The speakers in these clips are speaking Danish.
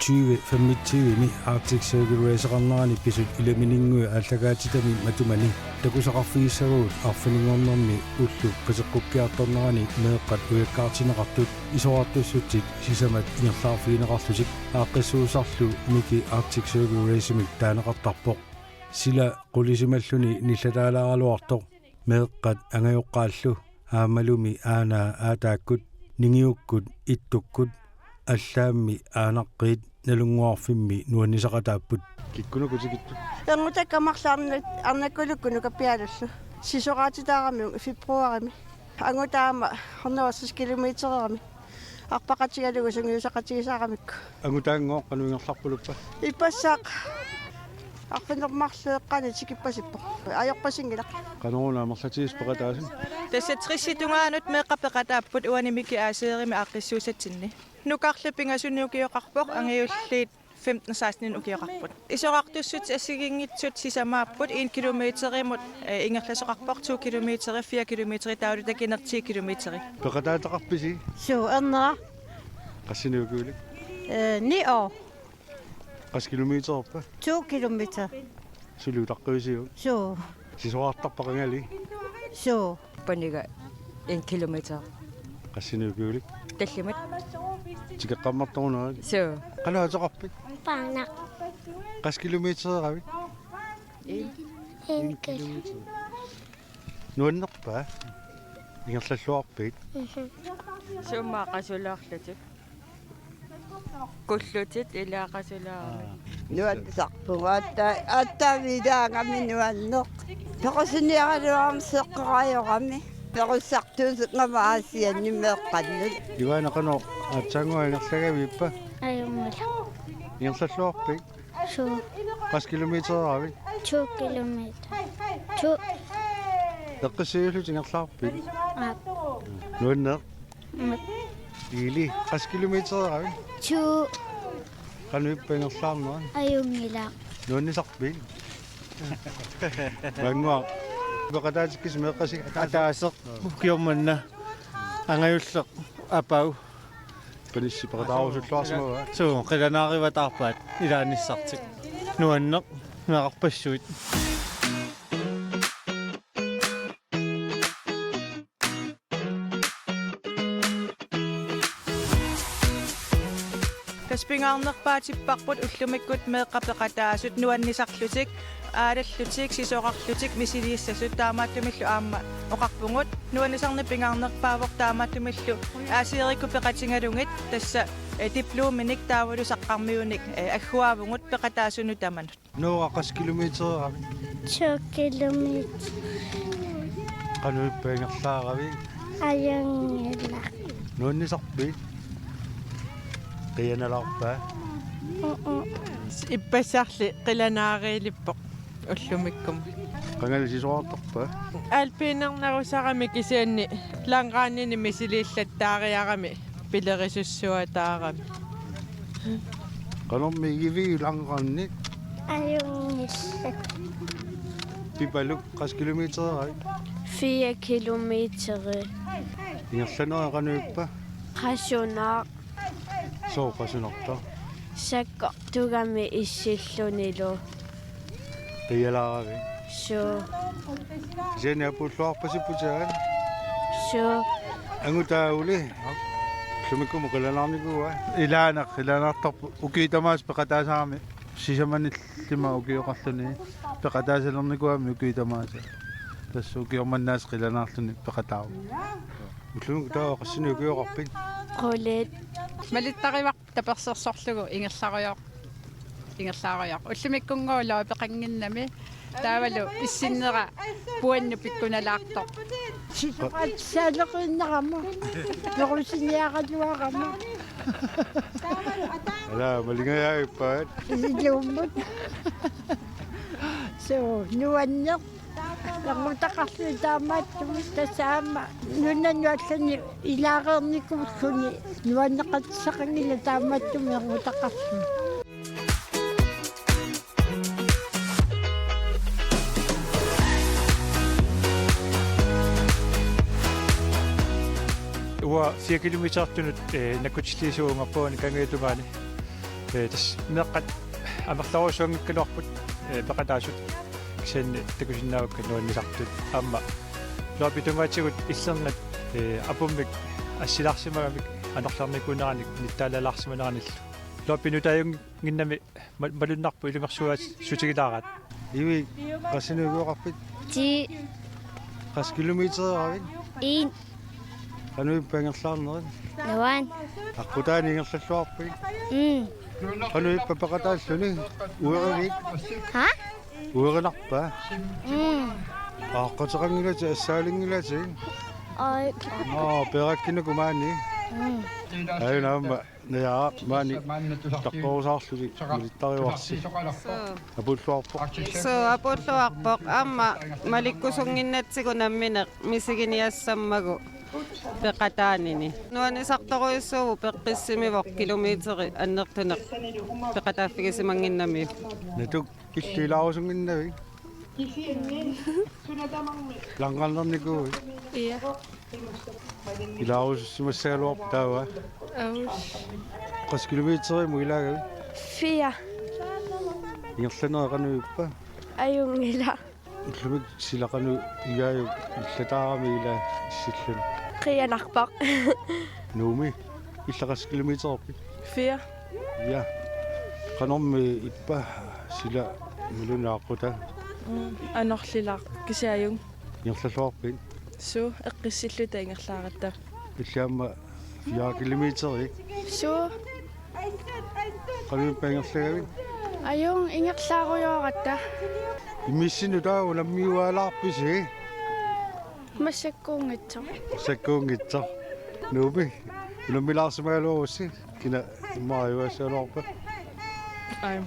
2025 Arctic Circle Racer-qarnarani pisut ilamininngui ааллагаатитами матумани такусақарфигиссагуут арфинingornermi уллу qisiqqukkiartornerani meeqqat ujakkaartinеqartut исоартуссутсит сисамат ингерлаарфигинеқарлусик ааққиссуусарлу мики Arctic Circle Racer-мик таанеқартарпоқ сила qulisimalлуни ниллатаалааралуартоқ meeqqat angajоққааллу аамалуми аанаа аатааккут нингиуккут иттуккут аллаамми аанаққиит налунгуарфимми нуаннисақатааппут киккунукутикитту тангутаккамарлаарнат арнаккулуккуну каппиалуллу сисораатитаарами фебруарими ангутаама 180 километерерами арпақатигалугу сунгиусақатигисаарамикку ангутаангоо кануингерларпулуппа ипассаақ арфинермарлеэққани тикиппасиппо аёрпасингила кануунаа мерлатигис пеқатаасын тасса 30-тунгаанут меэққапеқатааппут уанимики аасеерими ааққиссуусатсинни нукарлапингасуниукиоқарпоқ ангиуллиит 15-16 укиоқарпут исоқартуссут ассигингитсут сисамааппут 1 километеримут ингерласоқарпоқ 2 километери 4 километери таулутакинер 10 километери пеқатаатеқарписи суу аннера qassinuukuulik 9 år 10 kilometererpa 2 kilometer suluutaqquisiu суу sisuartarpaqangali суу панига 1 километер qassinuukuulik таллимат тикеққаммартарунаа суу qalаатеқарпит Pana. 10 kilometereravik 1 kilometer. nuannerpa ingерллуарпит суммаақасулаарлутик куллутит илаақасулаарами нуатсарпуга аттавидаангами нуаннеқ тоқосиниаралуарми сеққараёрами перуссартуусеқнамаасианни меэққаннут иванеқано аатсаангуа ингерлагавиппа Ayumula. ingерллуарпит So 10 kilometereravik 2 kilometer. 2 эққисиулут ингерлаарпит up. nuanner ili 10 kilometereravik 2 qanuippa ingerlaarnera ayumila. nuannisarpit mangua пеқатаатиккис меққасик атаасеқ укиорманна ангаюллеқ апау панисси пеқатаарусуллуарсимава суу қиланаариватаарпаат илааниссартик нуаннеқ меқарпассуит таспингаарнерпаатиппарпут уллумиккут меэққапеқатаасут нуаннисарлутик аалаллутик сисоқарлутик мисилииссасут таамааттумиллу аама оқарпугут нуаннисарни пингаарнерпаавоқ таамааттумиллу аасиерикку пеқатингалугит тасса дипломиник таавалу саққармиуник аггуаавгут пеқатаасуну таманут нуа 10 kilometereravik 2 kilometer. qanuippa ingerlaaravik Ayumila. nuannisarpit qianalarpa иппассарли қиланаариилиппоқ уллумиккум qangali sisuartarpa алпинернарусарами кисианни лангааннини мисилииллаттаариарами пилерисуссуатаарами qanormi igiviulanqaannik Ayumila. pipaluk 10 kilometereravik 4 kilometer. ingerlanera qanuippa Qasunaaq sooqasunerta sakkortugami issillunilu. qialaravik So seniapulluarpasipputaan so angutauli lumikkumu qilanarnikua ilaanartarpu ukiitamaas peqataasaarmi sisamannillima ukioqarluni peqataasalernikuami ukiitamaasa tassu ukiormannaas qilanaarluni peqataaru ullumiku taa qassini ukioqarpit qulit малиттаривақ таперсерсорлугу ингерлаариақ уллумиккунгоолаа пеқангиннами таавалу иссиннера пуанну пиккуналаарто сисоқатсаалеқиннераму перусиниаралуарама ala malingayaippaat илуммут суу нуаннеқ лагутақарлу таамааттум тасаама нуннануаллани илаареерникуллуни нуаннеқатсақангила таамааттум лагутақарлу уа 4 километертунут накутиллисуунгарпуани кангиутугаани тас меэккат амерлорусуунгиккалуарпут пеқатаасут кисианни такусиннаавакка нуаннисартут аама луапитунгатигут иллернат апуммик ассиларсимагамик анерларникунераник ниттаалалаарсиманераниллу луаппинутааюнгиннами малуннарпу илумерсуаат сутигилаарат Иви qassinugooqarpit Ti 10 kilometeravik in qanu pangerlaarnerin nuan. aqutaani ingerlalluarpik qanu ippapaqataalluni ueravik Ha? uerinarpa aqqateqangilati assaalingilati Oi. perakkinukumaani ayunaamma nayaa maani taqqorusaarlugi milittariuarsi apulluarpoq So apulluarpoq aamma malikkusunginnatsigu nammineq misiginiassammagu peqataanini nuanisartoruissuugu peqqissimivoq kilometeri annertuneq peqataaffigisimangginnami natuk illiilaarusunginnavik lanqarnernikui Iya. ilaarusussimassaaluarp taava 10 kilometeri muilaagavik 4 ingerlanereqanuippa ayungila ullumik silaqanu igaaju illataarami ila issillun qianarpaq. nuumi illa 10 kilometerorpik 4. ja qanormi ippa sila milunaaquta Anorlilaaq kisiajung ingerlalluarpik su eqqissilluta ingerlaarattaa illaamma 4 kilometerik So qanuippa ingerlagavik ayung ingerlaaruyoratta imissinu taa unammiuaalaarpisi massakkuungitso. sakkuungitsa nuumi unammilaarsimaaluarussi kina immaariuassaaluarpa aim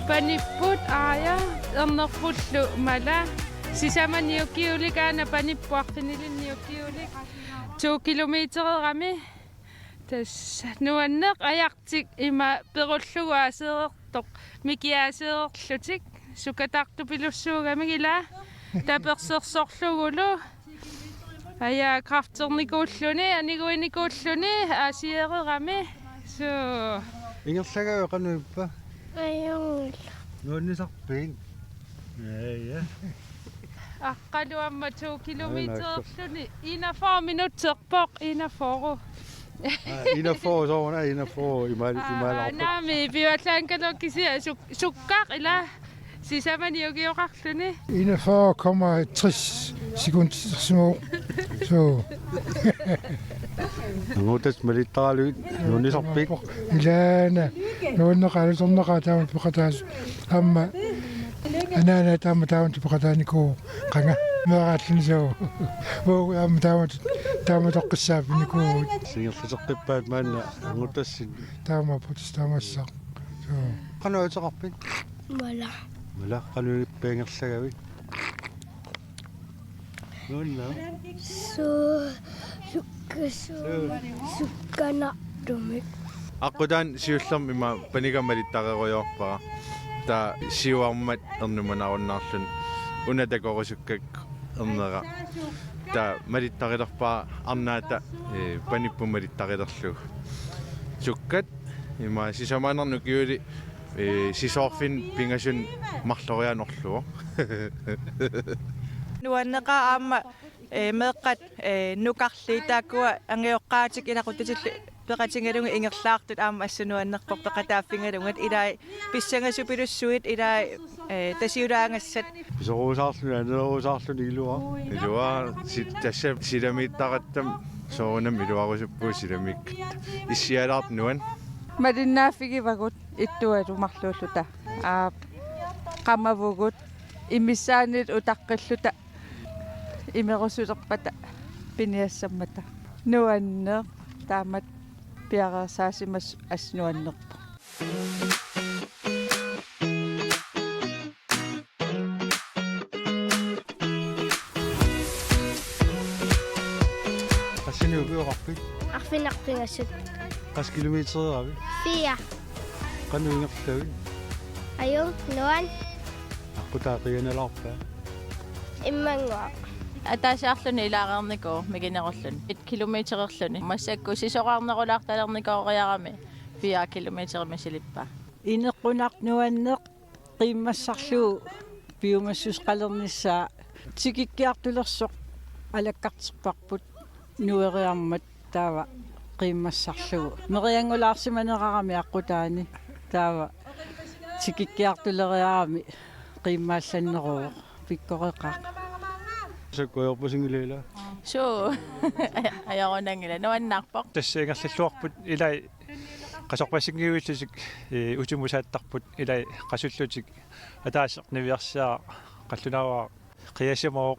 Panipput aaya ernerpullu mala sisamaniukiulikaana panippuartiniliniukiulik 2 kilometererami tas nuanneq ajartik ima perulluguaaseertoq mikiaaseerlutik sukataartupilussuugamigila tapersersorlugulu aya krafternikuulluni aniguinikuulluni aasiererami so ingerlagave qanuippa Ayung nuannisarpiin ja Aqqaluamma 2 kilometerluni ina 4 minuutserpoq ina foru ina får såna ina får imaalarpa nami biuallaankalokisia sukkaq ila sisamaniugiorarluni 41,60 sekunder så ngutas malittaraluit nuannisarpik ilana nuanneqalutorneqaataamat peqataas amma anana taamataamat peqataaniku qanga meeraalluni so wo amma taamatoqqissaapiniku singerlaserqippaat maanna ngutassin taamaput taamassa so qanuuteqarpik mala mala qanuippaingerlagavik nuanna so sukkana dumik aqutaan siullerm ima panigamalittareruyorpara ta siuarmat ernumanarunnaarlun unatakorusukkak ernera ta malittarilerpaa arnaata panippumalittarilerlu sukkat ima sisamaanernu kiuli sisoorfin pingasun marlorianorluo nuanneqa aamma meeqqat nukarliitaakua angioqqaatik ilaqutatillu peqatingalunga ingerlaartut aamma assunuannerpoq peqataaffingalungat ilai pissangassupilussuit ilai tasiulaangassat sorusaarluni anerusaarluni ilua ilua tassa silamiittaqattam soorunam iluarusuppu silamik issialaart nuan malinnaaffigivagut ittualumarluulluta qamavugut imissaanit utaqqilluta imerusulerpata piniassammata nuanneq taamat piareersaasimas asnuannerpa qassinuugiorarpik arfinarpingassut 10 kilometereravi 4 qanuingerlavik ayung nuan aqutaaqianalaarpa Immanguaq. Атаасаарлуни илаарернико мигинерерлун 1 километерерлуни массакку сисоқарнерулаарталерникоориарами 4 километер масилиппа Инеққунарнуаннеқ қиммассарлуу пиумассус қалернissaа тикиккиартулерсоқ алаккартерпарпут нуериармат таава қиммассарлуу мериангулаарсиманерарами аққутаани таава тикиккиартулериарами қиммаалланнероо пиккореқақ саккуйорпасингилила суу аярунангила нуаннарпоқ тассаингерллуарпут илай qasорпассингиуиллусик утимусааттарпут илай qasуллутик атаасеқ навиарсаа qallunaavaa qiyasimooq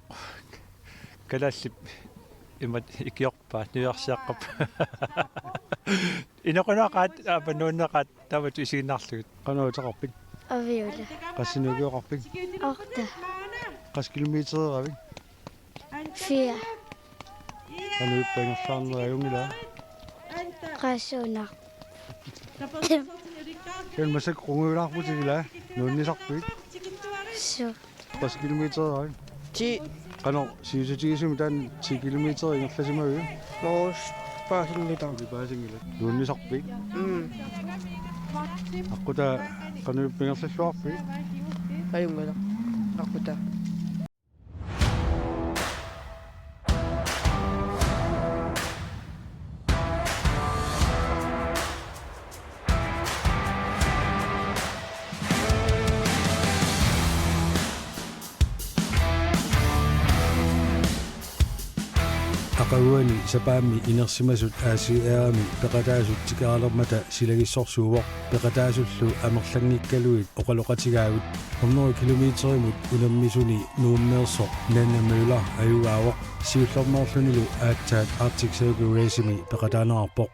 kalallip имат икиорпаа навиарсааққап инеқунаақаат апанууннеқаат тават исигиннаарлугут qanauutaqarpik Aviula. qassinugiuqarpik Orta. qas kilometereravik 4. qanuippangerlaarneriungila Qassunar. ken masak qunguulaarputigila nuunnisarpik Su. qas kilometereravik qano siusutigisum taan 10 kilometer ingerlasimagu Noos paasingita. paasingila nuunnisarpik aquta qanuippangerlalluarpik Ayungala. Aquta. aqaguani sapaammi inersimasut aasiaami peqataasut tikaalermata silagissorsuuvoq peqataasullu amerlangikkaluit oqaloqatigaagut 100 kilometerimut unammisuni nuummeersoq nanamøller ajugaavoq siullornerlunilu aattaat Arctic Circle Racing peqataanerarpoq.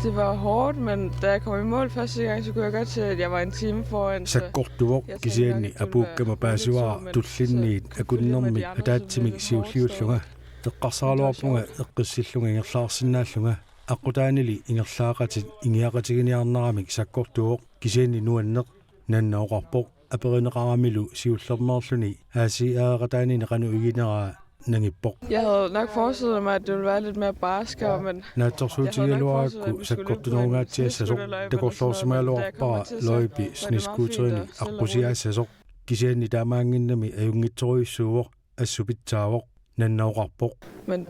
Det var hårdt, men da jeg kom i mål første gang, så kunne jeg godt se, at jeg var en time foran. sakkortuvoq kisianni apuukkama paasuara tullinniit akunnermi ataatsimi siulliullunga teqqarsaaluarpunga eqqissillunga ingerlaarsinnaallunga aqutaanili ingerlaaqatit ingiaqatiginiarneramik sakkortuvoq kisianni nuanneq nannaoqarpoq aperineqaramilu siullernerluni aasiaaqataanini qanu igineraa nangippoq. Jeg havde nok forestillet mig, at det ville være lidt mere barskere, men naatsorsuutigaluarakku sakkortunerungaatiassasoq takorloorsimaaluarpara loipi sniskuuterini aqusiaassasoq kisianni taamaanginnami ajungitsoruissuuvoq assupitsaavoq nannaoqarpoq men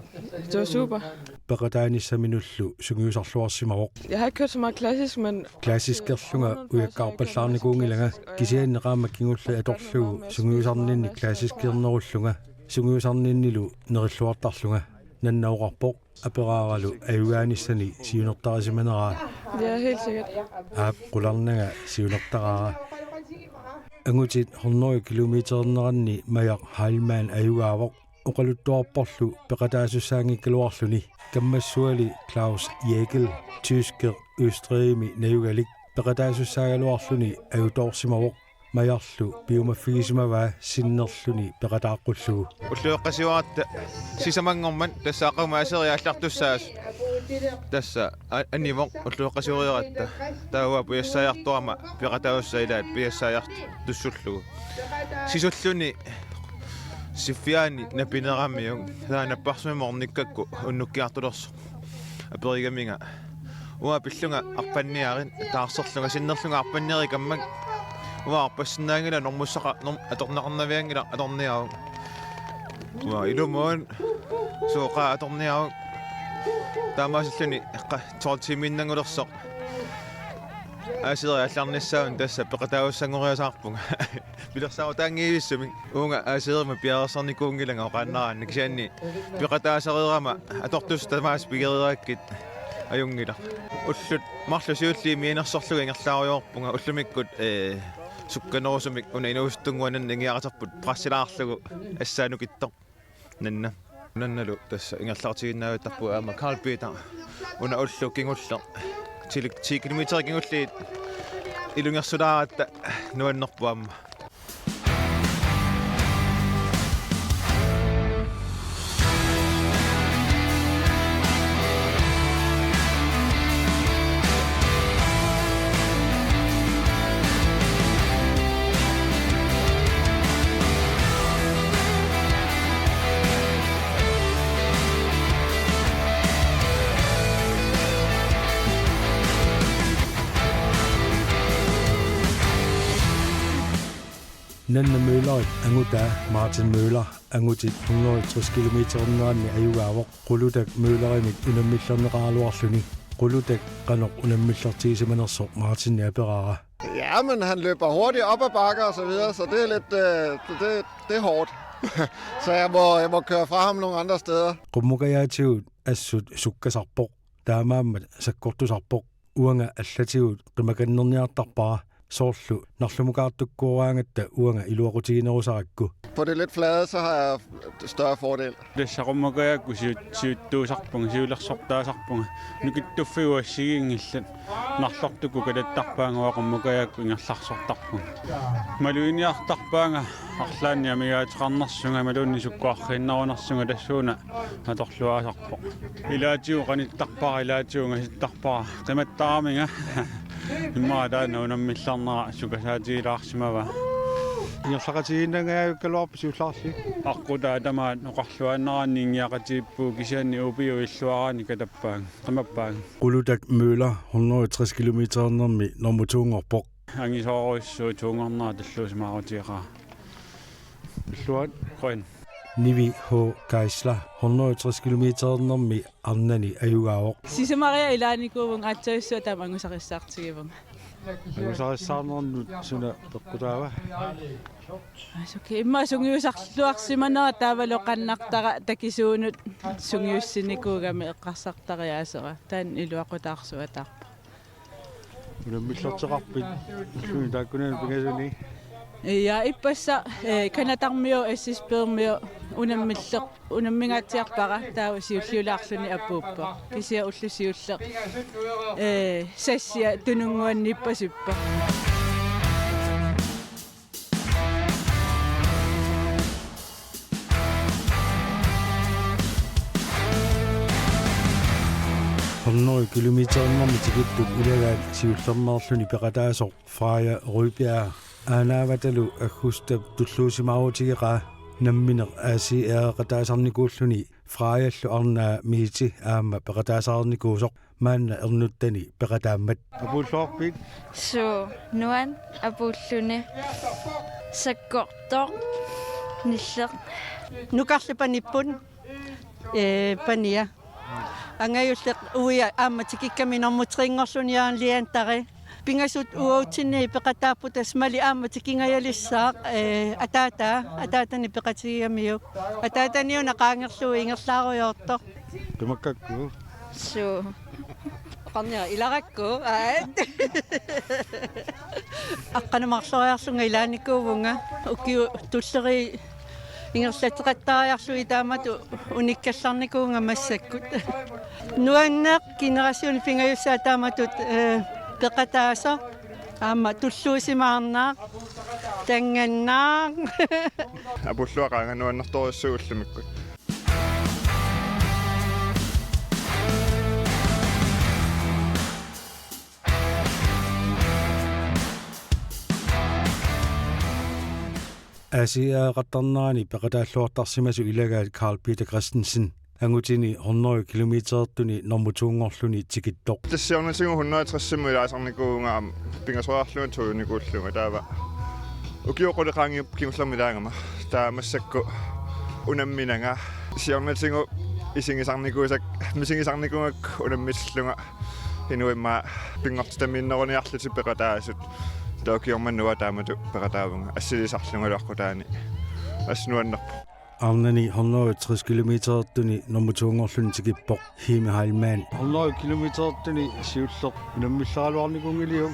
det var super. peqataanissaminullu sungiusarluarsimavoq Jeg har ikke kørt så meget klassisk, men klassiskerlunga ujakkaarpallaarnikuungilanga kisianneqaamma kingulla atorlugu sungiusarninni klassiskiernerullunga sungiusarninnilu nerilluartarlunga nannaoqarpoq aperaaralu ajugaanissani siunertarisimaneraa det er helt sikkert. aap qularnaga siunertaraara angutit 100 kilometernerranni majaq Heilmann ajugaavoq oqaluttuarporlu peqataasussaangikkaluarluni kammassuali Klaus Jägel tysker Østrigimi najugalik peqataasussaagaluarluni ajutorsimavoq majarlu biomaffigisimavaa sinnerluni peqataaqullugu уллуэкъасиуаратта сисамангорман тассаақамаасериааллартуссаас тасса аннивоқ уллуэкъасиуриаратта таауа пиассаярторама пиқатауссаилаат пиассаярт туссуллугу сисуллуни сиффиаани напинераммиуг таанаппарсумиморниккакку уннуккиартулерсо аперигаминга уа пиллунга арпанниарин таарсерлунга синнерлунга арпаннерикаммак уа арпассинаангила нормуссақа аторнеқарнавиангила аторниау уа илумуун сооқа аторниау таамаасиллуни эққа 12 миннангулерсоқ аасериалларниссаун тасса пеқатауссангориасаарпунга билерсаа таангиивиссами уунга аасерима пиарерсарникуунгиланга оқааннараанна кисианни пеқатаасериерама атортус тамаас пигерирааккит аюнгила уллут марлу сиулли миинерсорлуга ингерлаариорпунга уллумиккут сукканерусумик уна инуустунгуанан ингиаратарпут прассилаарлугу ассаанукиттоқ нанналу тасса ингерлаартигиннаавиттарпу аама Карл Петер уна уллу кингуллер 10 километер кингуллиит илунгерсулааратта нуаннерпуамма Nanne Møller anguta Martin Møller angutit 160 km/t ayugaavoq qulutak Møllerimik unamillerneraaluarluni qulutak qanoq unammillertiisimanerso Martin Jaberara. Ja, men han løber hurtigt op ad bakker og så videre, så det er lidt det er hårdt. Så jeg må køre fra ham nogle andre steder. Qummukayaatigut assut sukkasarpoq taamaammat sakkortusarpoq uanga allatigut qimakannerniartarpara soorlu narlumukaartukkuuraangatta uanga iluaqutiginerusarikku. På det lidt flade, så har jeg større fordel. Tassaqummukayaakku siuttuusarpunga siulersortaasarpunga nukittuffiguassigiingillat narlortukku kalattarpaanga qummukayaakku ingerlarsortarpunga maluiniartarpaanga arlaanniamigaatiqarnersunga maluunnisukkuarriinnarunersunga tassuuna atorluaasarpoq ilaatiu qanittarpara ilaatiunga sittarpara qimattaraminga immaataana unammillarnera sukasaatigilaarsimava Ingerlaqatiginnangaaykkaluarpu siullarli aqutaa tamaat oqarluanneranniingiaqatiippuu kisianni upiu illuaraani katappaanga qimappaanga qulutak Møller 160 km/t normutuungorpoq angisooruissuu tuungornera talluusimaaruutiiqaa illuat quen Nivi H. Geisler 160 km/t arnani ayugaavoq Sisa Maria ilaanikuuvun atsoissua tamangusaqissaartigivun. Angusarissаарnerannut suna peqqutaava. Okei, imma sungiusarluarsimanera taavaloqannartara takisuunut sungiussinikuugami eqqarsartariaasera taan iluaqutaarsuatarpa. Unammillerteqarpit illuni taakkunaani pingasuni Ja ippassa kanatarmio assispermio unammingaatiarpara taa siulliulaarluni appuuppa kisia ullusiulle sassia tununguannippasippa Honnoi kilometernermi tikittut ilagaat siullernerluni peqataasoq Freja Rybjerg Aanavatalu agustab tulluusimaaruutigeqaa namminer ACR-qataasarnikuulluni Frejallu arnaa miiti aamma peqataasarnikuusoq maanna ernuttani peqataammat apulloorpit Så nuan apullune sakkortor niller nukarlipanippun pania angayulleq uia aammatikikkaminarmutrinngorluniaanliantari pingasut uautinni peqataapputas mali aammatikingayalissaaq ataatani peqatigiamiuk ataataniuna qaangerluu ingerlaaruyortor qimakkakku Så qarnia ilaqakku aqqanamarloriarlunga ilaanikuuvunga ukiu tulleri ingerlateqattariarlui taamatu unikkallarnikuunga massakkut nuanneq generasiuni pingayussaa taamatut peqataasa aamma tulluusimaarnaaq tangannaaq Apulluaqaanga nuannertorissuullumikkut. ACR-qattarnerani peqataalluartarsimasu ilagaat Carl Peter Christensen angutini 100 km/t normutuungorluni tikittoq Tassiornatigu 160 ilaasarnikuunga pingasoriarluni tuunikuullunga taava ukioqulleqaangiup kimullermilaangama taamassakku unamminanga siornatigu isingisarnikuusak misingisarnikuungak unammillunga inuimma pingortitaminneruniarluti peqataasut taakiormannua taamatu peqataavunga assilisarlungaluarqutaani asnuannerpu arnani 160 km/t normutuungorluni tikippoq Hime Heilmann 100 km/t siulleq unammilleraaluarnikungilium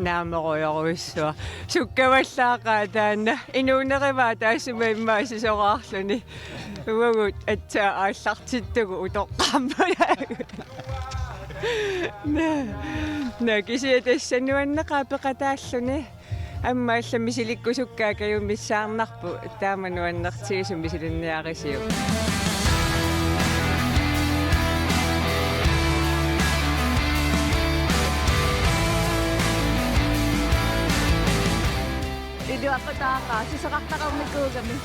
naameroyoruissua sukkavallaaqaa taanna inuunerivaa taassumaimmaa sisoraarluni uagut atsaa aallartittugu utoqqaammana nakisiatassanuanneqaa peqataalluni аммаалламисиликкусуккаакаюм миссаарнарпу таамануаннертигисум мисилинниарисиу идуақатаагаа сисеқартақарникуугами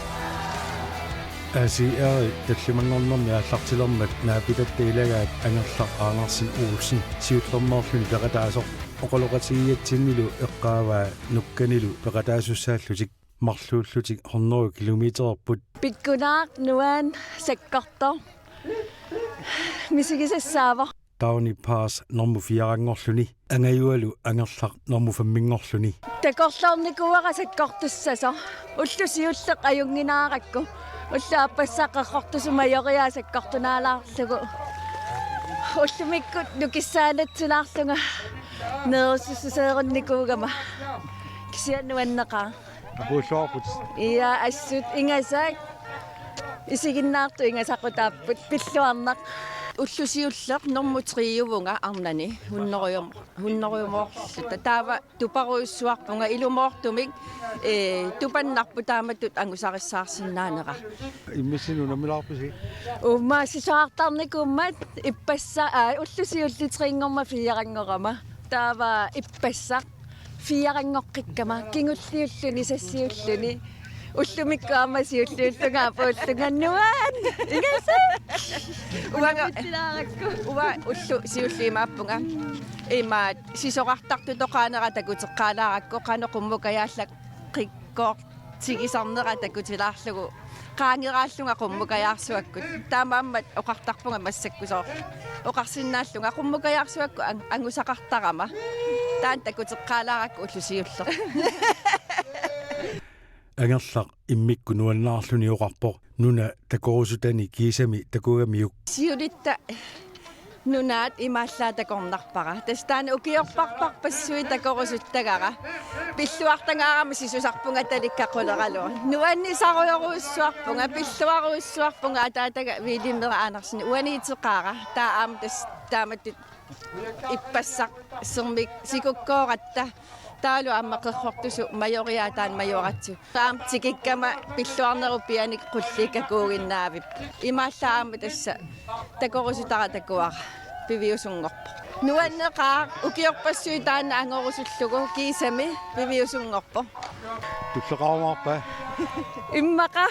ACR таллимангорнэрми ааллартилэрмат наапитатта илагаат ангерлар Аарнарсин Олсен сиуллермоорлуни пеқатаасоқ оқалоқатигиатсиннилу эққааваа нукканилу пеқатаасуссааллутик марлууллутик 100 километерпут Pikkunaaq nuan sakkortor. Misikisassaava. Tawni pass normu 4-angorluni angayualu angerlaq normu 5-angorluni Takorlornikuara sakkortussasa. Ullusiulleq ajunginaarakku. Ullaappassaaqarrortusumajoriaa sakkortunaalaarlugu. Ullumikkut nukissaanatsunaarlunga neerussuseerunnikuugama. Kisiannuanneqaa. Apuulluarput. Ia assut ingasaak isiginnaartu ingasaqutaapput pilluarnaq. Ullusiulleq normutриuvunga arnani hunnoruyumorlutta taava tuparuissuarpunga ilumoortumik tupannarpu taamatut angusarissaarsиннаанера Immisinu namilaarpusi. Ummaasisaartarnikummat ippassa ullusiullitrinngorma fiarangorama taava ippassa fiarangorqikkama kingulliulluni sassiulluni ullumikkaama siulluultungaa puullungannuan ingasa uwa ullu siulliimaappunga imaat sisoqartartu toqaanera takuteqqaalaaqakko qanoqummukayaalлак qikkooq sigisarnera takutilaarlugu qaangiraallunga qummukayaarsuakkut taamaammat oqartarpunga massakkusoo oqarsinnaallunga qummukayaarsuakku angusaqartarama taan takuteqqaalaaqakku ullusiulleq angerlaq immikku nuannaarluni oqarpoq nuna takorusutani kiisami takugamiuk siulitta nunaat imaallaa takornarpara tastaana ukiorparparpassui takorusuttagara pilluartangaarama sisusarpunga talikkaquleralu nuanni saruyoruussuarpunga pilluaruussuarpunga ataataga viilimera aanersini uaniiteqaara taaama taamatut ippassaq sermik sikukkooratta taalu ammaqerrortusu majoriaataan majoratsu taam tikikkama pilluarnerupianik qullikkakuuginnaavip imaallaama tassa takorusutara takuara piviusungorpo nuanneqaa ukiorpassui taanna angorusullugu kiisami piviusungorpo Tulleqarumaarpa. immaqa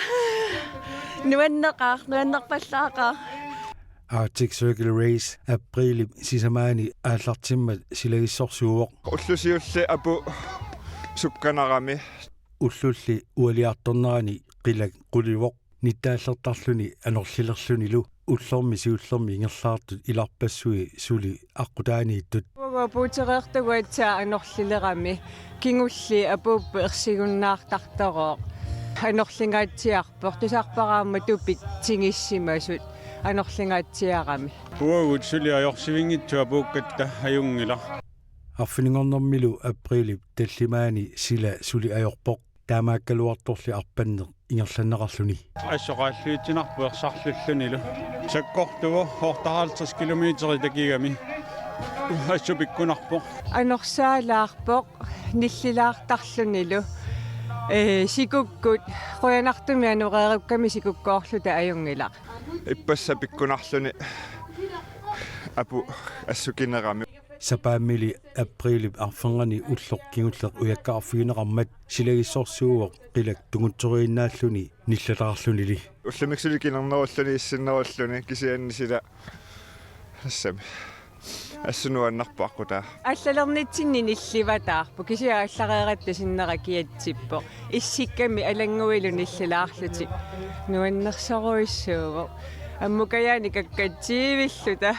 nuannerpallaaqaa Arctic Circle Race april sisamaani aallartimmat silagissorsuuoq Ullusiulli apu sukkanarami ullulli ualiartornerani qilak qulivoq nittaallertarluni anorlilerlunilu ullormi siullermi ingerlaartut ilarpassui suli aqqutaaniittut puutereertaguatsaa anorlilerami kingulli apuuppu ersigunnaartartorooq anorlingaatsiarpoq tusarparaamma tupit tingissimasut anorlingaatsiarami Puagut suliajorsivinngitsu apuukkatta ajungila arfiningornermilu april tallimaani sila suli ajorpoq taamaakkaluartorli arpanneq ingerlanneqarluni Assoqaalluitsinarpuersarlullunilu sakkortugu 50 kilometeri takigami assupikkunarpoq anorsaalaarpoq nillilaartarlunilu sikukkut qoyanartumi anureerukkami sikukkoorluta ajungilaq ippassa-pikkunarluni apu assukinerami sapaamili april arfengani ulloq kingulleq ujakkaarfigineqarmat silagissorsuuoq qilak tunguttoriinnaalluni nillalaqarlunili ullumiksuli-kinernerulluni issinnerulluni kisiannisila assami assunuannarpaaqqutaa аллалернитсинни нилливатаарпу кисиа аллареератта kiatsippo иссикками алангуилу ниллилаарлути нуаннерсоруиссууво аммукаяани каккатсиивиллута